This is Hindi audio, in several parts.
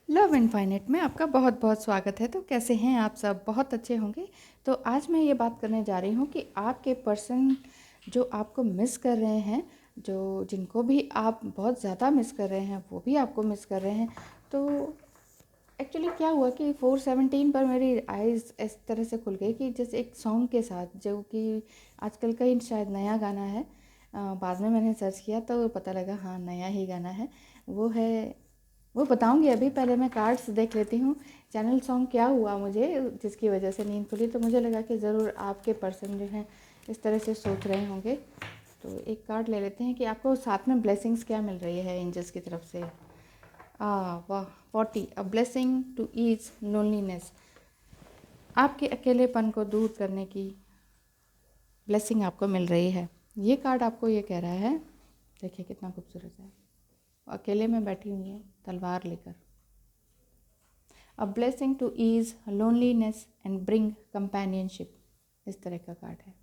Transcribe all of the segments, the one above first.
लव इनफाइनाइट में आपका बहुत बहुत स्वागत है। तो कैसे हैं आप सब? बहुत अच्छे होंगे। तो आज मैं ये बात करने जा रही हूँ कि आपके पर्सन जो आपको मिस कर रहे हैं, जो जिनको भी आप बहुत ज़्यादा मिस कर रहे हैं, वो भी आपको मिस कर रहे हैं। तो एक्चुअली क्या हुआ कि 417 पर मेरी आइज़ इस तरह से खुल गई कि जैसे एक सॉन्ग के साथ, जो कि आजकल का ही शायद नया गाना है। बाद में मैंने सर्च किया तो पता लगा हाँ, नया ही गाना है। वो है, वो बताऊंगी। अभी पहले मैं कार्ड्स देख लेती हूँ। चैनल सॉन्ग क्या हुआ मुझे, जिसकी वजह से नींद खुली, तो मुझे लगा कि ज़रूर आपके पर्सन जो हैं इस तरह से सोच रहे होंगे। तो एक कार्ड ले लेते हैं कि आपको साथ में ब्लेसिंग्स क्या मिल रही है एंजल्स की तरफ से। वाह, 40, a blessing to ease loneliness. आपके अकेलेपन को दूर करने की ब्लेसिंग आपको मिल रही है। ये कार्ड आपको ये कह रहा है, देखिए कितना खूबसूरत है। अकेले में बैठी हुई है तलवार लेकर। A blessing to ease loneliness and bring companionship, इस तरह का कार्ड है।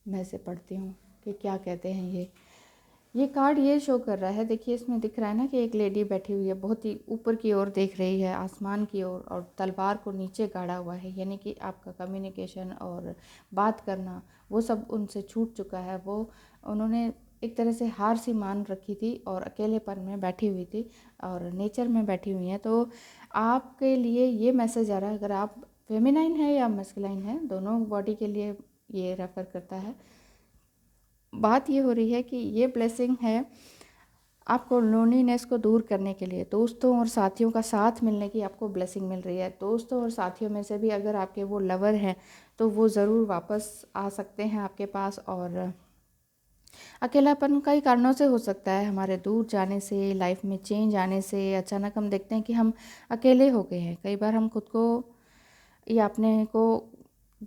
मैं इसे पढ़ती हूँ कि क्या कहते हैं ये कार्ड ये शो कर रहा है। देखिए इसमें दिख रहा है ना कि एक लेडी बैठी हुई है, बहुत ही ऊपर की ओर देख रही है, आसमान की ओर, और तलवार को नीचे गाड़ा हुआ है। यानी कि आपका कम्युनिकेशन और बात करना वो सब उनसे छूट चुका है। वो उन्होंने एक तरह से हार सी मान रखी थी और अकेलेपन में बैठी हुई थी और नेचर में बैठी हुई हैं। तो आपके लिए ये मैसेज आ रहा है, अगर आप फेमिनाइन है या मस्कुलाइन है, दोनों बॉडी के लिए ये रेफर करता है। बात ये हो रही है कि ये ब्लेसिंग है आपको लोनलीनेस को दूर करने के लिए। दोस्तों और साथियों का साथ मिलने की आपको ब्लेसिंग मिल रही है। दोस्तों और साथियों में से भी अगर आपके वो लवर हैं तो वो ज़रूर वापस आ सकते हैं आपके पास। और अकेलापन कई कारणों से हो सकता है, हमारे दूर जाने से, लाइफ में चेंज आने से। अचानक हम देखते हैं कि हम अकेले हो गए हैं। कई बार हम खुद को या अपने को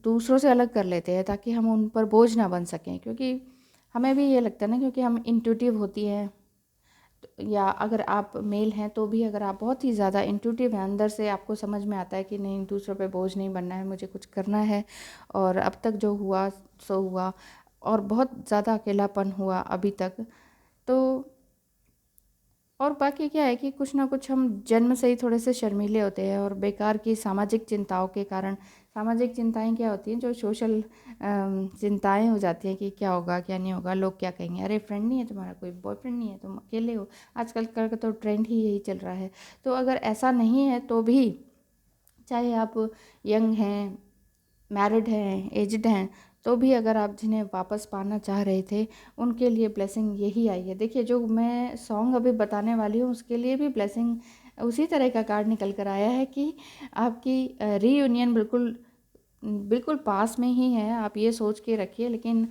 दूसरों से अलग कर लेते हैं ताकि हम उन पर बोझ ना बन सकें, क्योंकि हमें भी ये लगता है ना, क्योंकि हम इंट्यूटिव होती हैं। या अगर आप मेल हैं तो भी अगर आप बहुत ही ज़्यादा इंट्यूटिव हैं, अंदर से आपको समझ में आता है कि नहीं, दूसरों पे बोझ नहीं बनना है, मुझे कुछ करना है। और अब तक जो हुआ सो हुआ, और बहुत ज़्यादा अकेलापन हुआ अभी तक। तो और बाकी क्या है कि कुछ ना कुछ हम जन्म से ही थोड़े से शर्मीले होते हैं, और बेकार की सामाजिक चिंताओं के कारण। सामाजिक चिंताएं क्या होती हैं? जो सोशल चिंताएं हो जाती हैं कि क्या होगा क्या नहीं होगा, लोग क्या कहेंगे, अरे फ्रेंड नहीं है तुम्हारा, कोई बॉयफ्रेंड नहीं है, तुम अकेले हो। आजकल का तो ट्रेंड ही यही चल रहा है। तो अगर ऐसा नहीं है तो भी, चाहे आप यंग हैं, मैरिड हैं, एजड हैं, तो भी अगर आप जिन्हें वापस पाना चाह रहे थे, उनके लिए ब्लेसिंग यही आई है। देखिए जो मैं सॉन्ग अभी बताने वाली हूँ उसके लिए भी ब्लेसिंग उसी तरह का कार्ड निकल कर आया है कि आपकी रीयूनियन बिल्कुल बिल्कुल पास में ही है। आप ये सोच के रखिए, लेकिन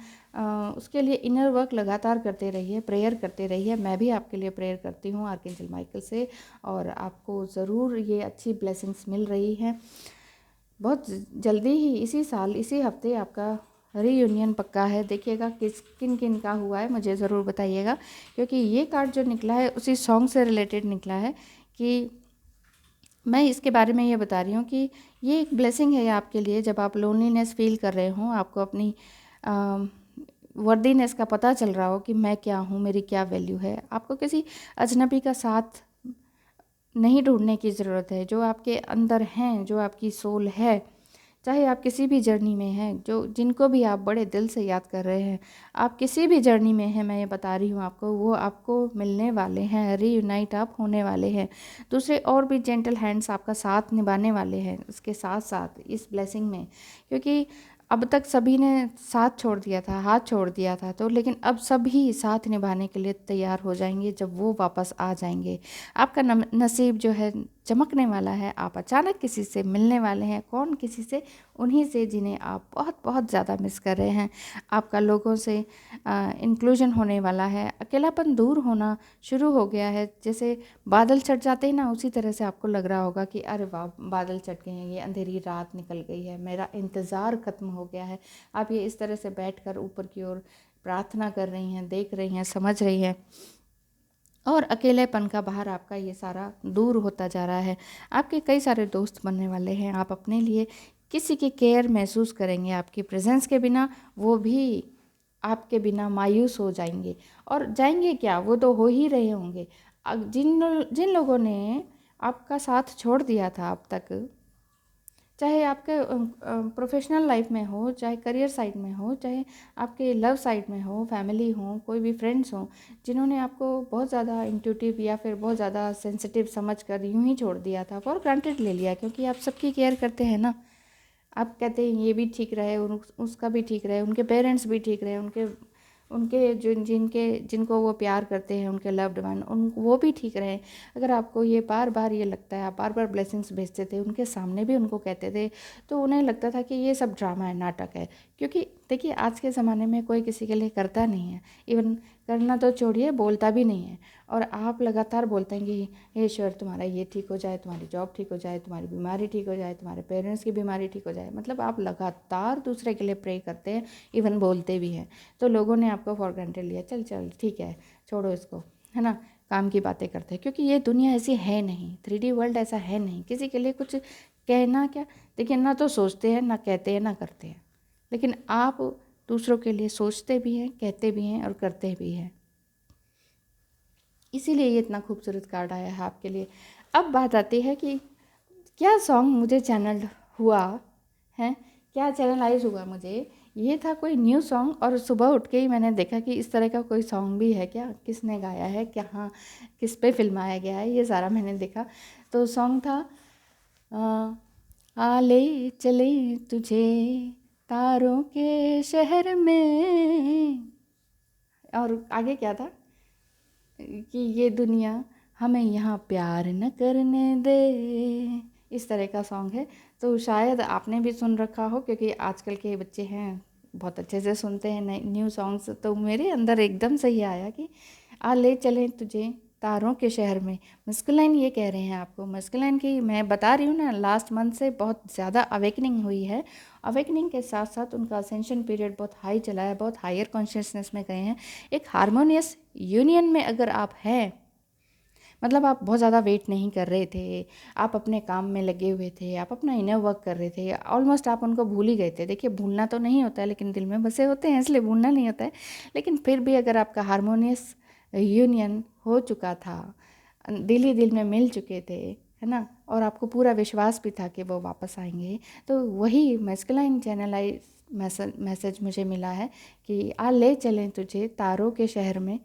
उसके लिए इनर वर्क लगातार करते रहिए, प्रेयर करते रहिए। मैं भी आपके लिए प्रेयर करती हूँ आर्कएंजल माइकल से, और आपको ज़रूर ये अच्छी ब्लेसिंग्स मिल रही हैं। बहुत जल्दी ही इसी साल इसी हफ्ते आपका रीयूनियन पक्का है। देखिएगा किस किन किन का हुआ है, मुझे ज़रूर बताइएगा, क्योंकि ये कार्ड जो निकला है उसी सॉन्ग से रिलेटेड निकला है। कि मैं इसके बारे में ये बता रही हूँ कि ये एक ब्लेसिंग है आपके लिए। जब आप लोनलीनेस फील कर रहे हों, आपको अपनी वर्दीनेस का पता चल रहा हो कि मैं क्या हूँ, मेरी क्या वैल्यू है, आपको किसी अजनबी का साथ नहीं ढूंढने की ज़रूरत है। जो आपके अंदर हैं, जो आपकी सोल है, चाहे आप किसी भी जर्नी में हैं, जो जिनको भी आप बड़े दिल से याद कर रहे हैं, आप किसी भी जर्नी में हैं, मैं ये बता रही हूँ आपको, वो आपको मिलने वाले हैं, रीयूनाइट आप होने वाले हैं। दूसरे और भी जेंटल हैंड्स आपका साथ निभाने वाले हैं इसके साथ साथ इस ब्लेसिंग में। क्योंकि अब तक सभी ने साथ छोड़ दिया था, हाथ छोड़ दिया था, तो लेकिन अब सभी साथ निभाने के लिए तैयार हो जाएंगे जब वो वापस आ जाएंगे। आपका नसीब जो है चमकने वाला है। आप अचानक किसी से मिलने वाले हैं। कौन? किसी से, उन्हीं से जिन्हें आप बहुत बहुत ज़्यादा मिस कर रहे हैं। आपका लोगों से इंक्लूजन होने वाला है। अकेलापन दूर होना शुरू हो गया है। जैसे बादल छट जाते हैं ना, उसी तरह से आपको लग रहा होगा कि अरे वाह, बादल छट गए हैं, ये अंधेरी रात निकल गई है, मेरा इंतज़ार ख़त्म हो गया है। आप ये इस तरह से बैठकर ऊपर की ओर प्रार्थना कर रही हैं, देख रही हैं, समझ रही हैं, और अकेलेपन का भार आपका ये सारा दूर होता जा रहा है। आपके कई सारे दोस्त बनने वाले हैं। आप अपने लिए किसी की केयर महसूस करेंगे आपकी प्रेजेंस के बिना। वो भी आपके बिना मायूस हो जाएंगे, और जाएंगे क्या, वो तो हो ही रहे होंगे। जिन लोगों ने आपका साथ छोड़ दिया था अब तक, चाहे आपके प्रोफेशनल लाइफ में हो, चाहे करियर साइड में हो, चाहे आपके लव साइड में हो, फैमिली हो, कोई भी फ्रेंड्स हो, जिन्होंने आपको बहुत ज़्यादा इंट्यूटिव या फिर बहुत ज़्यादा सेंसिटिव समझ कर यूं ही छोड़ दिया था, फॉर ग्रांटेड ले लिया, क्योंकि आप सबकी केयर करते हैं ना। आप कहते हैं ये भी ठीक रहे, उसका भी ठीक रहे, उनके पेरेंट्स भी ठीक रहे, उनके उनके जिनको वो प्यार करते हैं, उनके लव्ड वन, उन वो भी ठीक रहे। अगर आपको ये बार बार ये लगता है, आप बार बार ब्लेसिंग्स भेजते थे, उनके सामने भी उनको कहते थे, तो उन्हें लगता था कि ये सब ड्रामा है, नाटक है। क्योंकि देखिए आज के ज़माने में कोई किसी के लिए करता नहीं है, इवन करना तो छोड़िए, बोलता भी नहीं है। और आप लगातार बोलते हैं कि हे ईश्वर तुम्हारा ये ठीक हो जाए, तुम्हारी जॉब ठीक हो जाए, तुम्हारी बीमारी ठीक हो जाए, तुम्हारे पेरेंट्स की बीमारी ठीक हो जाए, मतलब आप लगातार दूसरे के लिए प्रे करते हैं, इवन बोलते भी हैं। तो लोगों ने आपको फॉर ग्रांटेड लिया, चल चल ठीक है, छोड़ो इसको, है ना, काम की बातें करते हैं। क्योंकि ये दुनिया ऐसी है नहीं, 3D वर्ल्ड ऐसा है नहीं, किसी के लिए कुछ कहना क्या, देखिए ना तो सोचते हैं, ना कहते हैं, ना करते हैं। लेकिन आप दूसरों के लिए सोचते भी हैं, कहते भी हैं और करते भी हैं, इसीलिए ये इतना खूबसूरत कार्ड आया है आपके लिए। अब बात आती है कि क्या सॉन्ग मुझे चैनल हुआ है, क्या चैनलाइज हुआ मुझे। ये था कोई न्यू सॉन्ग, और सुबह उठ के ही मैंने देखा कि इस तरह का कोई सॉन्ग भी है क्या, किसने गाया है, क्या किस पे फिल्माया गया है, ये सारा मैंने देखा। तो सॉन्ग था आ ले चले तुझे तारों के शहर में, और आगे क्या था कि ये दुनिया हमें यहाँ प्यार न करने दे, इस तरह का सॉन्ग है। तो शायद आपने भी सुन रखा हो, क्योंकि आजकल के बच्चे हैं बहुत अच्छे से सुनते हैं नए न्यू सॉन्ग्स। तो मेरे अंदर एकदम से ये आया कि आ ले चलें तुझे तारों के शहर में। मस्कुलाइन ये कह रहे हैं आपको, मस्कुलाइन की मैं बता रही हूँ ना, लास्ट मंथ से बहुत ज़्यादा अवेकनिंग हुई है। अवेकनिंग के साथ साथ उनका असेंशन पीरियड बहुत हाई चला है, बहुत हायर कॉन्शियसनेस में गए हैं। एक हारमोनियस यूनियन में अगर आप हैं, मतलब आप बहुत ज़्यादा वेट नहीं कर रहे थे, आप अपने काम में लगे हुए थे, आप अपना इनर वर्क कर रहे थे, ऑलमोस्ट आप उनको भूल ही गए थे। देखिए भूलना तो नहीं होता है, लेकिन दिल में बसे होते हैं, इसलिए भूलना नहीं होता है। लेकिन फिर भी अगर आपका हारमोनियस यूनियन हो चुका था, दिल ही दिल में मिल चुके थे, है ना, और आपको पूरा विश्वास भी था कि वो वापस आएंगे, तो वही मैस्कुलाइन चैनलाइज मैसेज मुझे मिला है कि आ ले चलें तुझे तारों के शहर में,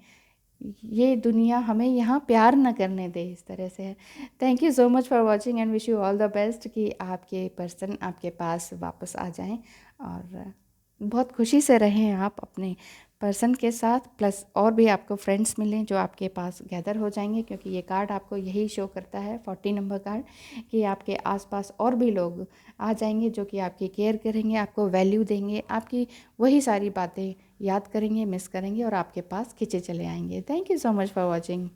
ये दुनिया हमें यहाँ प्यार न करने दे, इस तरह से है। Thank you so much for watching and wish you all the best कि आपके पर्सन आपके पास वापस आ जाएं, और बहुत खुशी से रहें आप अपने पर्सन के साथ, प्लस और भी आपको फ्रेंड्स मिलें जो आपके पास गैदर हो जाएंगे, क्योंकि ये कार्ड आपको यही शो करता है, 40 नंबर कार्ड, कि आपके आसपास और भी लोग आ जाएंगे जो कि आपकी केयर करेंगे, आपको वैल्यू देंगे, आपकी वही सारी बातें याद करेंगे, मिस करेंगे और आपके पास खींचे चले आएंगे। Thank you so much for watching.